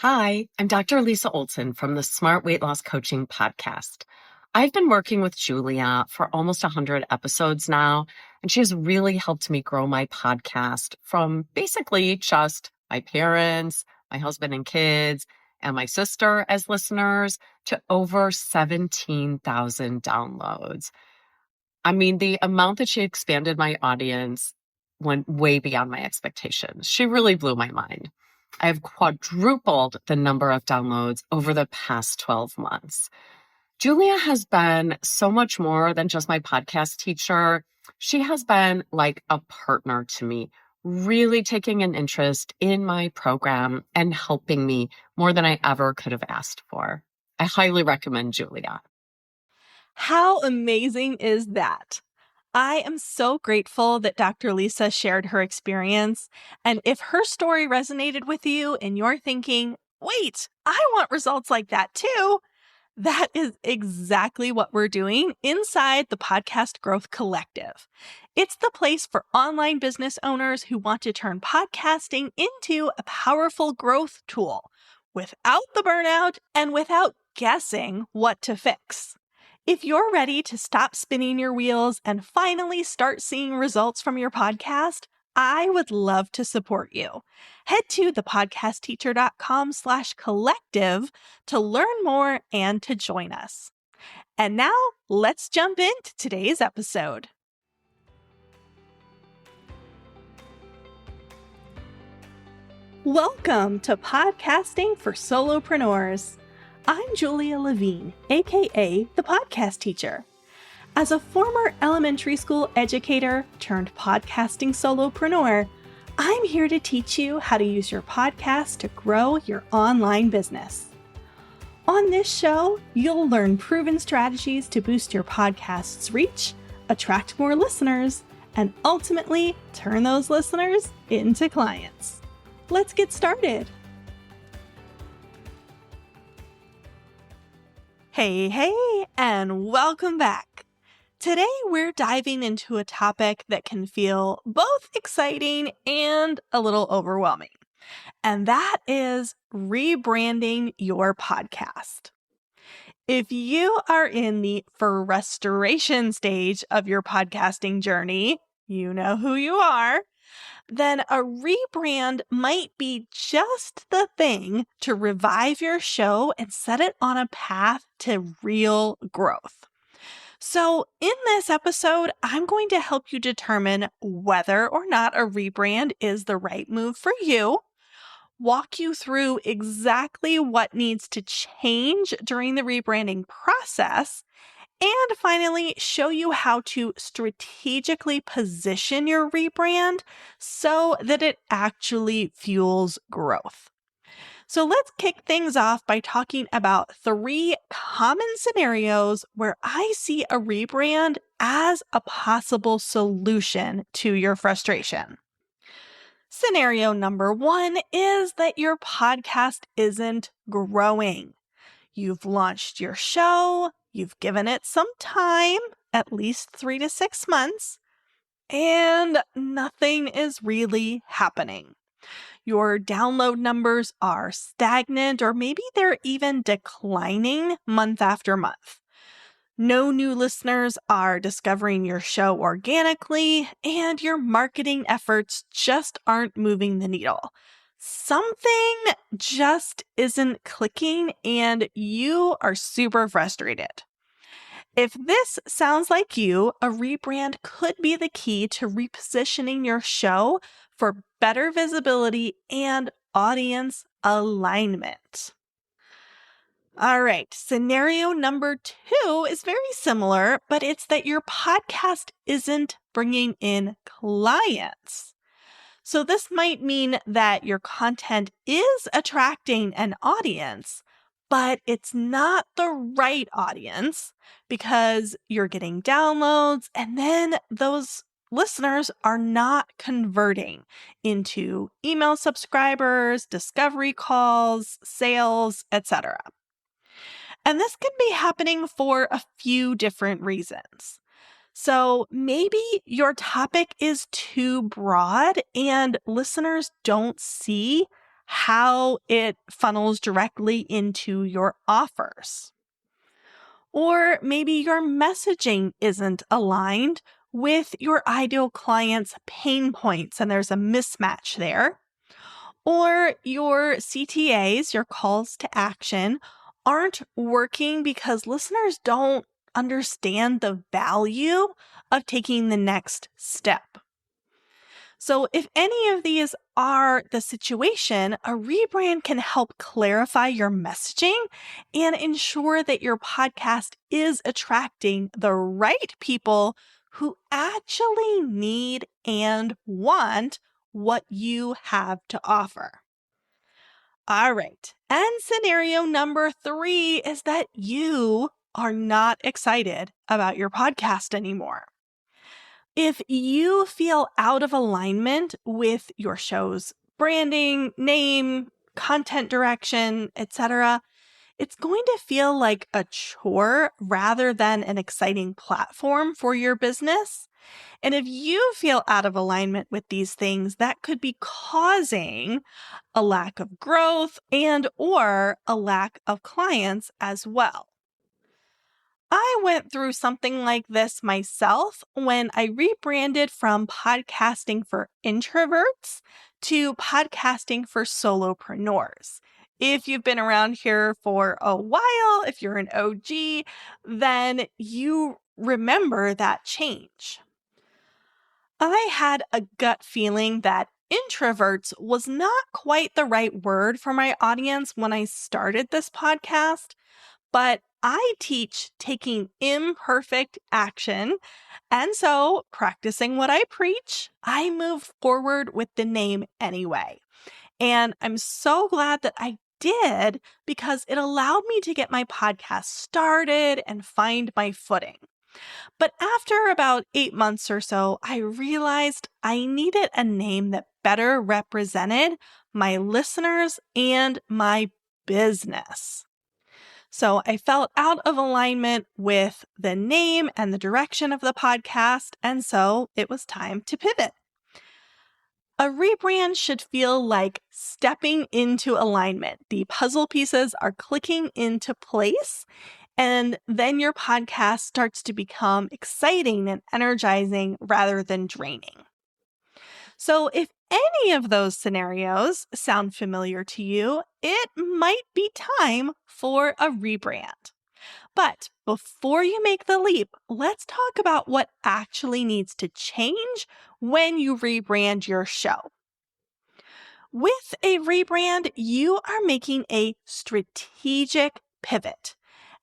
Hi, I'm Dr. Lisa Olson from the Smart Weight Loss Coaching Podcast. I've been working with Julia for almost 100 episodes now, and she has really helped me grow my podcast from basically just my parents, my husband and kids, and my sister as listeners to over 17,000 downloads. I mean, the amount that she expanded my audience went way beyond my expectations. She really blew my mind. I have quadrupled the number of downloads over the past 12 months. Julia has been so much more than just my podcast teacher. She has been like a partner to me, really taking an interest in my program and helping me more than I ever could have asked for. I highly recommend Julia. How amazing is that? I am so grateful that Dr. Lisa shared her experience. And if her story resonated with you and you're thinking, wait, I want results like that too, that is exactly what we're doing inside the Podcast Growth Collective. It's the place for online business owners who want to turn podcasting into a powerful growth tool without the burnout and without guessing what to fix. If you're ready to stop spinning your wheels and finally start seeing results from your podcast, I would love to support you. Head to thepodcastteacher.com/collective to learn more and to join us. And now let's jump into today's episode. Welcome to Podcasting for Solopreneurs. I'm Julia Levine, aka the Podcast Teacher. As a former elementary school educator turned podcasting solopreneur, I'm here to teach you how to use your podcast to grow your online business. On this show, you'll learn proven strategies to boost your podcast's reach, attract more listeners, and ultimately turn those listeners into clients. Let's get started. Hey, and welcome back. Today, we're diving into a topic that can feel both exciting and a little overwhelming, and that is rebranding your podcast. If you are in the frustration stage of your podcasting journey, you know who you are, then a rebrand might be just the thing to revive your show and set it on a path to real growth. So in this episode, I'm going to help you determine whether or not a rebrand is the right move for you, walk you through exactly what needs to change during the rebranding process, and finally, show you how to strategically position your rebrand so that it actually fuels growth. So let's kick things off by talking about 3 common scenarios where I see a rebrand as a possible solution to your frustration. Scenario number 1 is that your podcast isn't growing. You've launched your show, you've given it some time, at least 3 to 6 months, and nothing is really happening. Your download numbers are stagnant, or maybe they're even declining month after month. No new listeners are discovering your show organically, and your marketing efforts just aren't moving the needle. Something just isn't clicking and you are super frustrated. If this sounds like you, a rebrand could be the key to repositioning your show for better visibility and audience alignment. All right, scenario number 2 is very similar, but it's that your podcast isn't bringing in clients. So this might mean that your content is attracting an audience, but it's not the right audience because you're getting downloads and then those listeners are not converting into email subscribers, discovery calls, sales, etc. And this can be happening for a few different reasons. So maybe your topic is too broad and listeners don't see how it funnels directly into your offers. Or maybe your messaging isn't aligned with your ideal client's pain points and there's a mismatch there. Or your CTAs, your calls to action, aren't working because listeners don't understand the value of taking the next step. So, if any of these are the situation, a rebrand can help clarify your messaging and ensure that your podcast is attracting the right people who actually need and want what you have to offer. All right. And scenario number 3 is that you are not excited about your podcast anymore. If you feel out of alignment with your show's branding, name, content direction, etc., it's going to feel like a chore rather than an exciting platform for your business. And if you feel out of alignment with these things, that could be causing a lack of growth and or a lack of clients as well. I went through something like this myself when I rebranded from podcasting for introverts to podcasting for solopreneurs. If you've been around here for a while, if you're an OG, then you remember that change. I had a gut feeling that introverts was not quite the right word for my audience when I started this podcast, but I teach taking imperfect action. And so, practicing what I preach, I moved forward with the name anyway. And I'm so glad that I did because it allowed me to get my podcast started and find my footing. But after about 8 months or so, I realized I needed a name that better represented my listeners and my business. So I felt out of alignment with the name and the direction of the podcast, and so it was time to pivot. A rebrand should feel like stepping into alignment. The puzzle pieces are clicking into place, and then your podcast starts to become exciting and energizing rather than draining. So if any of those scenarios sound familiar to you, it might be time for a rebrand. But before you make the leap, let's talk about what actually needs to change when you rebrand your show. With a rebrand, you are making a strategic pivot.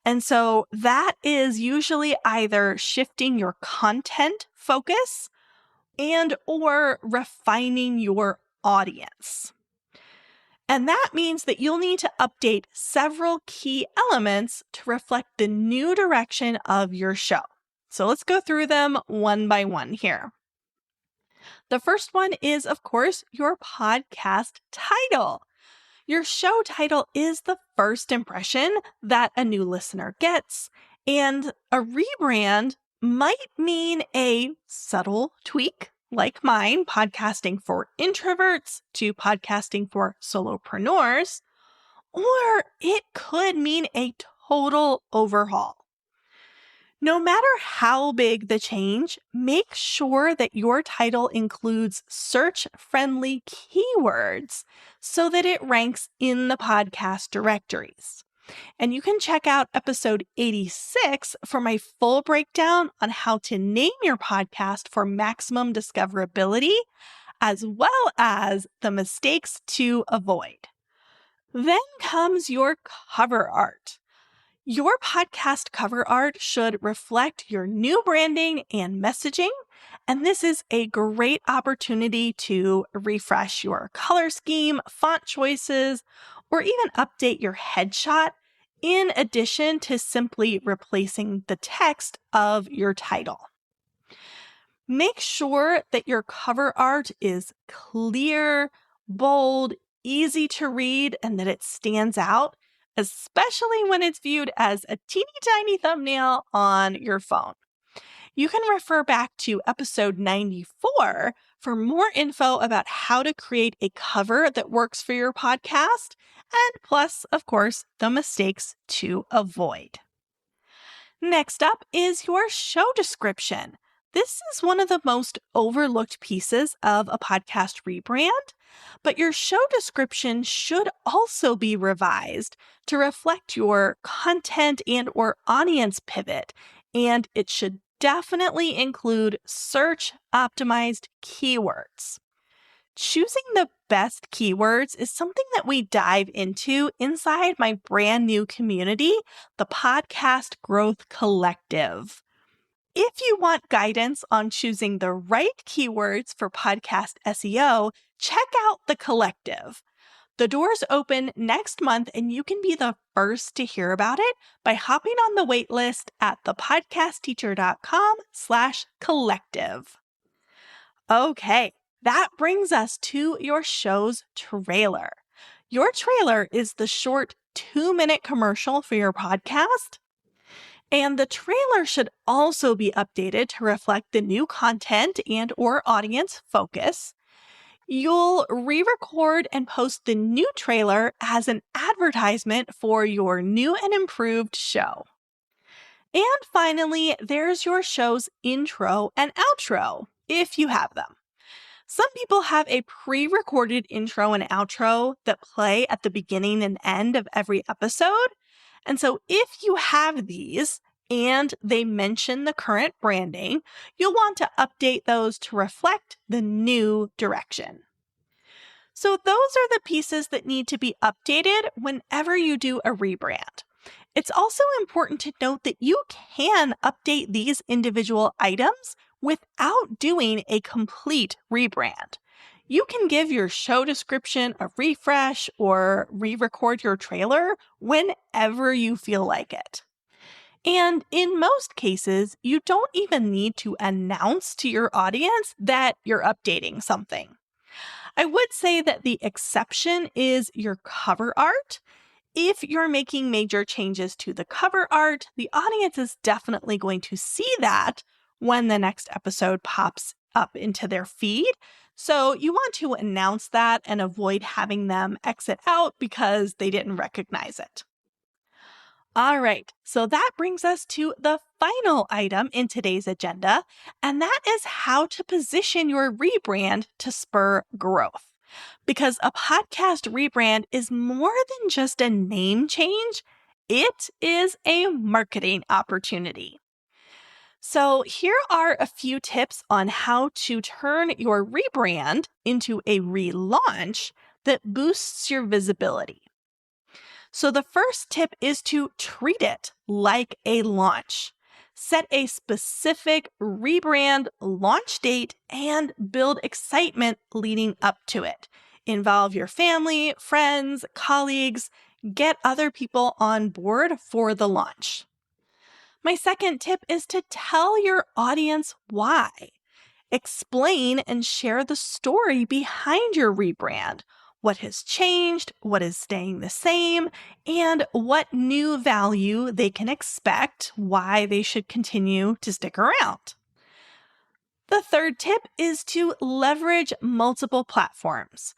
And so that is usually either shifting your content focus and or refining your audience. And that means that you'll need to update several key elements to reflect the new direction of your show. So let's go through them one by one here. The first one is, of course, your podcast title. Your show title is the first impression that a new listener gets, and a rebrand might mean a subtle tweak, like mine, podcasting for introverts to podcasting for solopreneurs, or it could mean a total overhaul. No matter how big the change, make sure that your title includes search-friendly keywords so that it ranks in the podcast directories. And you can check out episode 86 for my full breakdown on how to name your podcast for maximum discoverability, as well as the mistakes to avoid. Then comes your cover art. Your podcast cover art should reflect your new branding and messaging, and this is a great opportunity to refresh your color scheme, font choices, or even update your headshot in addition to simply replacing the text of your title. Make sure that your cover art is clear, bold, easy to read, and that it stands out, especially when it's viewed as a teeny tiny thumbnail on your phone. You can refer back to episode 94 for more info about how to create a cover that works for your podcast, and plus, of course, the mistakes to avoid. Next up is your show description. This is one of the most overlooked pieces of a podcast rebrand, but your show description should also be revised to reflect your content and or audience pivot, and it should definitely include search optimized keywords. Choosing the best keywords is something that we dive into inside my brand new community, the Podcast Growth Collective. If you want guidance on choosing the right keywords for podcast SEO, check out the collective. The doors open next month, and you can be the first to hear about it by hopping on the waitlist at thepodcastteacher.com/collective. Okay, that brings us to your show's trailer. Your trailer is the short 2-minute commercial for your podcast. And the trailer should also be updated to reflect the new content and or audience focus. You'll re-record and post the new trailer as an advertisement for your new and improved show. And finally, there's your show's intro and outro, if you have them. Some people have a pre-recorded intro and outro that play at the beginning and end of every episode. And so if you have these and they mention the current branding, you'll want to update those to reflect the new direction. So those are the pieces that need to be updated whenever you do a rebrand. It's also important to note that you can update these individual items without doing a complete rebrand. You can give your show description a refresh or re-record your trailer whenever you feel like it. And in most cases, you don't even need to announce to your audience that you're updating something. I would say that the exception is your cover art. If you're making major changes to the cover art, the audience is definitely going to see that when the next episode pops up into their feed. So you want to announce that and avoid having them exit out because they didn't recognize it. All right, so that brings us to the final item in today's agenda, and that is how to position your rebrand to spur growth. Because a podcast rebrand is more than just a name change, it is a marketing opportunity. So here are a few tips on how to turn your rebrand into a relaunch that boosts your visibility. So the first tip is to treat it like a launch. Set a specific rebrand launch date and build excitement leading up to it. Involve your family, friends, colleagues, get other people on board for the launch. My second tip is to tell your audience why. Explain and share the story behind your rebrand. What has changed, what is staying the same, and what new value they can expect, why they should continue to stick around. The third tip is to leverage multiple platforms.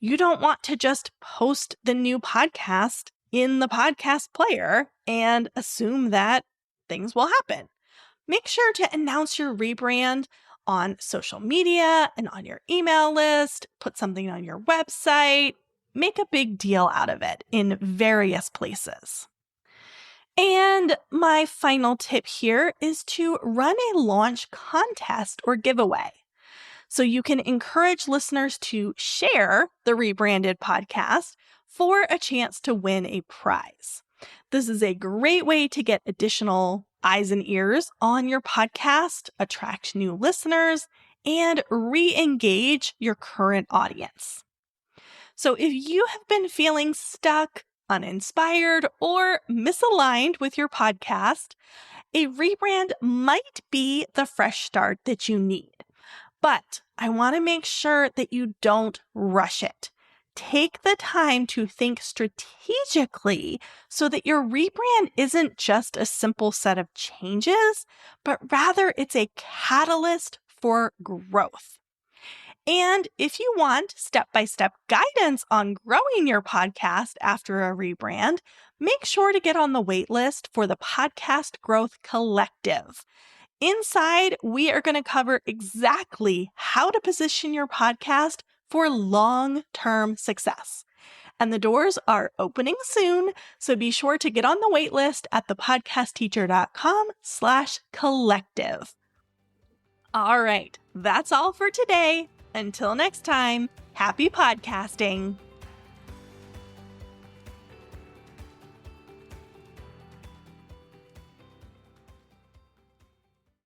You don't want to just post the new podcast in the podcast player and assume that things will happen. Make sure to announce your rebrand on social media and on your email list, put something on your website, make a big deal out of it in various places. And my final tip here is to run a launch contest or giveaway. So you can encourage listeners to share the rebranded podcast for a chance to win a prize. This is a great way to get additional eyes and ears on your podcast, attract new listeners, and re-engage your current audience. So if you have been feeling stuck, uninspired, or misaligned with your podcast, a rebrand might be the fresh start that you need. But I want to make sure that you don't rush it. Take the time to think strategically so that your rebrand isn't just a simple set of changes, but rather it's a catalyst for growth. And if you want step-by-step guidance on growing your podcast after a rebrand, make sure to get on the waitlist for the Podcast Growth Collective. Inside, we are going to cover exactly how to position your podcast for long-term success. And the doors are opening soon, so be sure to get on the waitlist at thepodcastteacher.com/collective. All right, that's all for today. Until next time, happy podcasting.